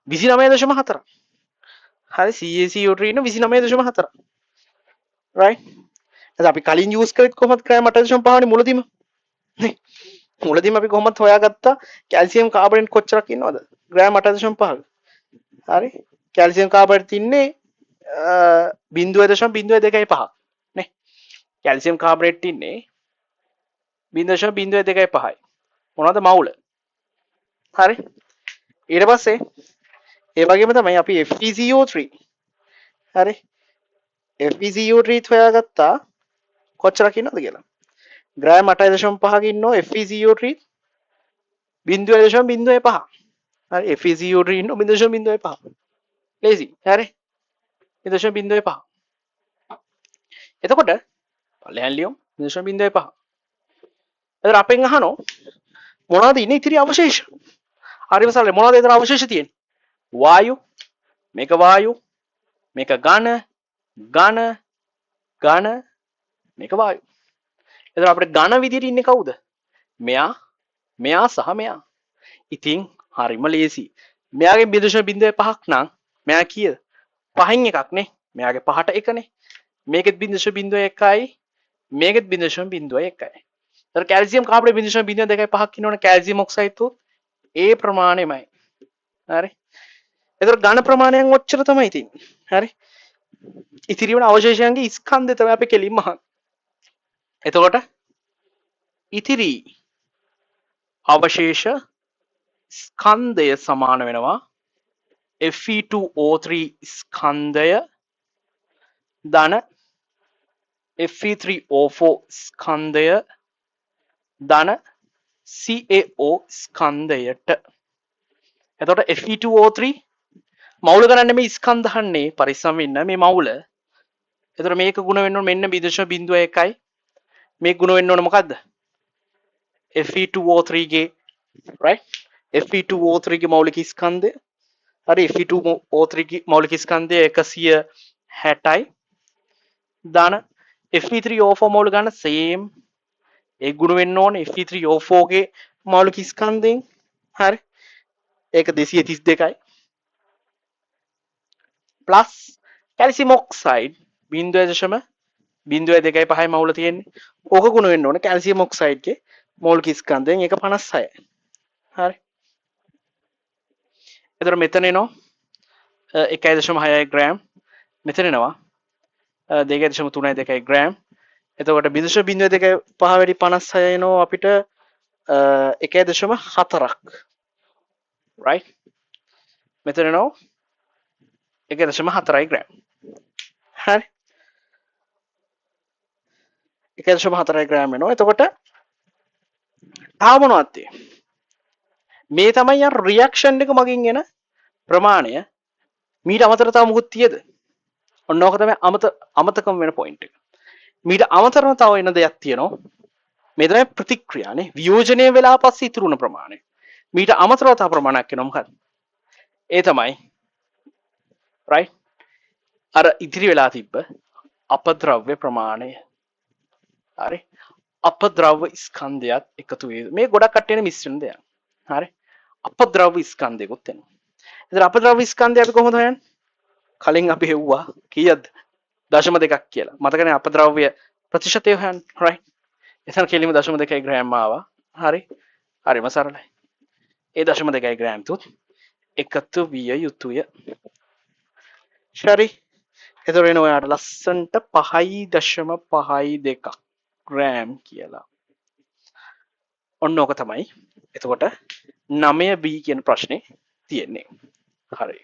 A: 29.4. හරි CaCO3 ඉන්න 29.4. right එතකොට අපි කලින් යූස් කරේත් කොහොමද ග්‍රෑම් 8.5 නේ මුලදීම නේ මුලදීම අපි කොහොමද හොයාගත්තා කැල්සියම් කාබනේට් කොච්චරක් ඉන්නවද? ග්‍රෑම් 8.5. හරි කැල්සියම් කාබනේට් ඉන්නේ 0.025 නේ කැල්සියම් කාබනේට් ඉන්නේ 0.025යි මොනවද මවුල. හරි ඊට පස්සේ ඒ වගේම තමයි අපි FeCO3 හරි FeCO3 හොයාගත්තා කොච්චරක් ඉන්නවද කියලා. ග්‍රෑම් 8.5ක ඉන්නෝ FeCO3 0.05. හරි FeCO3 ඉන්නෝ 0.05. ලේසි. හරි 0.05. එතකොට පළයන් ලියමු 0.05. එතකොට අපෙන් අහනෝ මොනවද ඉන්නේ ඉතිරි අවශේෂ? හරිම සරලයි. මොනවද එතන අවශේෂ තියෙන්නේ? වායු, මේක වායු, මේක ඝන, මේක වායු. එතකොට අපිට ඝන විදියට ඉන්නේ කවුද? මෙයා සහ මෙයා. ඉතින් හරිම ලේසි. මෙයාගේ 0.05ක් නම් මෙයා කීයද? 5න් එකක් නේ. මෙයාගේ 5ට 1නේ. මේකෙත් 0.01යි. මේකෙත් 0.01යි. එතකොට කැල්සියම් කාබනේට් 0.02ක් ඉන්නවනේ කැල්සියම් ඔක්සයිඩ් උත් ඒ ප්‍රමාණයමයි. හරි. එතකොට ඝන ප්‍රමාණයන් ඔච්චර තමයි තියෙන්නේ. හරි. ඉතිරි වෙන අවශේෂයන්ගේ ස්කන්ධය තමයි අපි කෙලින්ම අහන්නේ. එතකොට ඉතිරි අවශේෂ ස්කන්ධය සමාන වෙනවා Fe2O3 ස්කන්ධය ධන Fe3O4 ස්කන්ධය ධන CaO ස්කන්ධයට. එතකොට Fe2O3 මවුල ගණන් නෙමෙයි ස්කන්ධ අහන්නේ පරිස්සම් වෙන්න මේ මවුල. එතකොට මේක ගුණ වෙන්න ඕන මෙන්න 0.01යි. මේක ගුණ වෙන්න ඕන මොකද්ද? Fe2O3 ගේ right Fe2O3 ගේ මෞලික ස්කන්ධය හරි Fe2O3 මৌලික ස්කන්ධය 160යි දාන Fe3O4 මৌල ගන්න same ඒ ගුණ වෙන්න ඕනේ Fe3O4 ගේ මৌලික ස්කන්ධයෙන් හරි ඒක 232යි ප්ලස් කැල්සියම් ඔක්සයිඩ් 0.02.5 මවුල තියෙන්නේ. ඕක ගුණ වෙන්න ඕනේ කැල්සියම් ඔක්සයිඩ් ගේ මৌলিක ස්කන්ධයෙන් ඒක 56යි. හරි. එතකොට මෙතන එනවා 1.6 ග්‍රෑම්. මෙතන එනවා 2.32 ග්‍රෑම්. එතකොට 0.02 වැඩි 56 එනවා අපිට 1.4ක්. right? මෙතන එනවා 1.4 ග්‍රෑම්. හරි. 1.4 ග්‍රෑම් වෙනවා. එතකොට මොනවද මේ තමයි අර රියැක්ෂන් එක මගින් එන ප්‍රමාණය. මීට අමතරව තව මොකුත් තියද? ඔන්න ඕක තමයි අමතකම වෙන පොයින්ට් එක. මීට අමතරව තව එන දෙයක් තියෙනවා. මේ තමයි ප්‍රතික්‍රියානේ. වියෝජනය වෙලා පස්සේ ඉතුරු වුණ ප්‍රමාණය. මීට අමතරව තව ප්‍රමාණයක් එනවා මොකක්ද? ඒ තමයි right අර ඉතිරි වෙලා තිබ්බ අපද්‍රව්‍ය ප්‍රමාණය. හරි. අපද්‍රව්‍ය ස්කන්ධයත් එකතු වේ. මේ ගොඩක් කට්ටියනේ මිශ්‍රණ දෙයක්. හරි. අපද්‍රව්‍ය ස්කන්ධයකුත් එනවා. ඉතින් අපද්‍රව්‍ය ස්කන්ධය අපි කොහොමද හොයන්නේ? කලින් අපි හෙව්වා කීයද? 0.2ක් කියලා. මතකනේ අපද්‍රව්‍ය ප්‍රතිශතය හොයන්න. right. එතන කෙලින්ම 0.2 ග්‍රෑම් ආවා. හරි. හරිම සරලයි. ඒ 0.2 ග්‍රෑම් තුත් එකතු විය යුතුය. හරි. එතකොට එන ඔයාට ලස්සන්ට 5.52 ග්‍රෑම් කියලා. ඔන්න ඕක තමයි. එතකොට 9B කියන ප්‍රශ්නේ තියෙන්නේ. හරි.